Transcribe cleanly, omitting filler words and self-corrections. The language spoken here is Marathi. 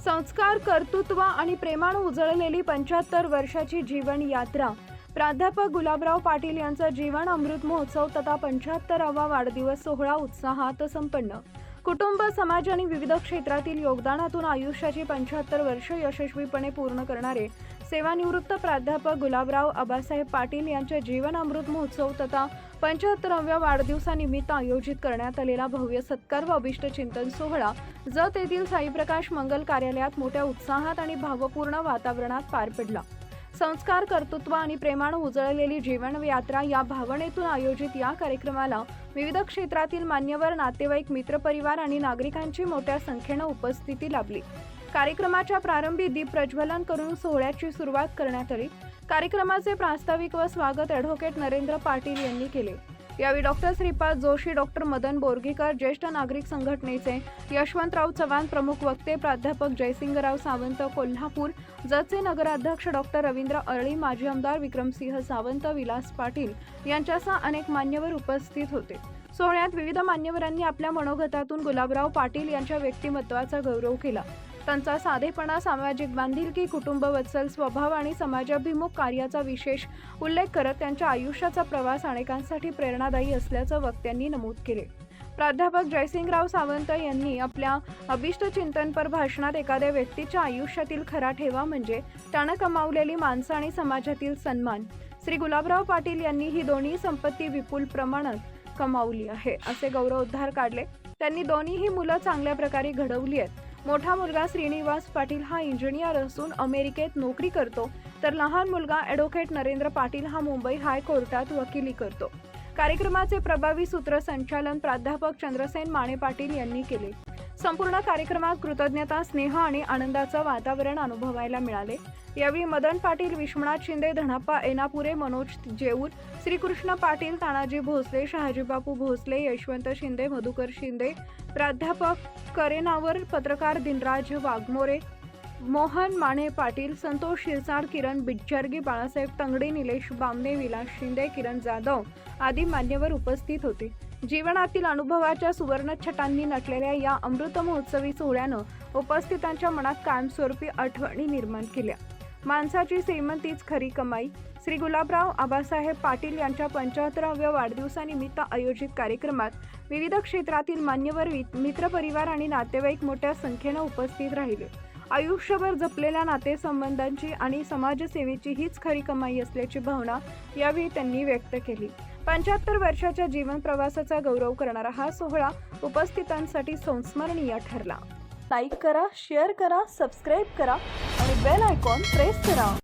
संस्कार, कर्तृत्व आणि प्रेमानं उजळलेली 75 वर्षाची जीवन यात्रा. प्राध्यापक गुलाबराव पाटील यांचा जीवन अमृत महोत्सव तथा 75वा वाढदिवस सोहळा उत्साहात संपन्न. कुटुंब, समाज आणि विविध क्षेत्रातील योगदानातून आयुष्याची 75 वर्ष यशस्वीपणे पूर्ण करणारे सेवानिवृत्त प्राध्यापक गुलाबराव आबासाहेब पाटील यांच्या जीवन अमृत महोत्सव तथा 75व्या वाढदिवसानिमित्त आयोजित करण्यात आलेला भव्य सत्कार व अभिष्ट चिंतन सोहळा जत येथील साईप्रकाश मंगल कार्यालयात मोठ्या उत्साहात आणि भावपूर्ण वातावरणात पार पडला. संस्कार, कर्तृत्व आणि प्रेमानं उजळलेली जीवन यात्रा या भावनेतून आयोजित या कार्यक्रमाला विविध क्षेत्रातील मान्यवर, नातेवाईक, मित्रपरिवार आणि नागरिकांची मोठ्या संख्येनं उपस्थिती लाभली. कार्यक्रमाच्या प्रारंभी दीप प्रज्वलन करून सोहळ्याची सुरुवात करण्यात आली. कार्यक्रमाचे प्रास्ताविक व स्वागत ॲडव्होकेट नरेंद्र पाटील यांनी केले. यावेळी डॉक्टर श्रीपाद जोशी, डॉक्टर मदन बोरगीकर, ज्येष्ठ नागरिक संघटनेचे यशवंतराव चव्हाण, प्रमुख वक्ते प्राध्यापक जयसिंगराव सावंत कोल्हापूर, जतचे नगराध्यक्ष डॉक्टर रवींद्र अरळी, माजी आमदार विक्रमसिंह सावंत, विलास पाटील यांच्यासह अनेक मान्यवर उपस्थित होते. सोहळ्यात विविध मान्यवरांनी आपल्या मनोगतातून गुलाबराव पाटील यांच्या व्यक्तिमत्वाचा गौरव केला. त्यांचा साधेपणा, सामाजिक बांधिलकी, कुटुंबवत्सल स्वभाव आणि समाजाभिमुख कार्याचा विशेष उल्लेख करत त्यांच्या आयुष्याचा प्रवास अनेकांसाठी प्रेरणादायी असल्याचं वक्त्यांनी नमूद केले. प्राध्यापक जयसिंगराव सावंत यांनी आपल्या अभिष्ट चिंतनपर भाषणात एखाद्या व्यक्तीच्या आयुष्यातील खरा ठेवा म्हणजे त्यानं कमावलेली माणसं आणि समाजातील सन्मान. श्री गुलाबराव पाटील यांनी ही दोन्ही संपत्ती विपुल प्रमाणात कमावली आहे असे गौरवोद्गार काढले. त्यांनी दोन्हीही मुलं चांगल्या प्रकारे घडवली आहेत. मोठा मुलगा श्रीनिवास पाटील हा इंजिनियर असून अमेरिकेत नोकरी करतो, तर लहान मुलगा ॲडव्होकेट नरेंद्र पाटील हा मुंबई हायकोर्टात वकिली करतो. कार्यक्रमाचे प्रभावी सूत्रसंचालन प्राध्यापक चंद्रसेन माने पाटील यांनी केले. संपूर्ण कार्यक्रमात कृतज्ञता, स्नेह आणि आनंदाचं वातावरण अनुभवायला मिळाले. यावेळी मदन पाटील, विश्वनाथ शिंदे, धनाप्पा एनापुरे, मनोज जेऊर, श्रीकृष्ण पाटील, तानाजी भोसले, शहाजीबापू भोसले, यशवंत शिंदे, मधुकर शिंदे, प्राध्यापक करेनावर, पत्रकार दिनराज वाघमोरे, मोहन माने पाटील, संतोष शिरसाट, किरण बिच्चर्गी, बाळासाहेब तंगडे, निलेश बामणे, विलास शिंदे, किरण जाधव आदी मान्यवर उपस्थित होते. जीवनातील अनुभवाच्या सुवर्णछटांनी नटलेल्या या अमृत महोत्सवी सोहळ्यानं उपस्थितांच्या मनात कायमस्वरूपी आठवणी निर्माण केल्या. माणसाची श्रीमंतीच खरी कमाई. श्री गुलाबराव आबासाहेब पाटील यांच्या 75व्या वाढदिवसानिमित्त आयोजित कार्यक्रमात विविध क्षेत्रातील मान्यवर, मित्रपरिवार आणि नातेवाईक मोठ्या संख्येनं उपस्थित राहिले. आयुष्यभर जपलेल्या नातेसंबंधांची आणि समाजसेवेची हीच खरी कमाई असल्याची भावना यावेळी त्यांनी व्यक्त केली. 75 वर्षाच्या जीवन प्रवासाचा गौरव करणारा हा सोहळा उपस्थितांसाठी संस्मरणीय ठरला. लाईक करा, शेअर करा, सबस्क्राईब करा आणि बेल आयकॉन प्रेस करा.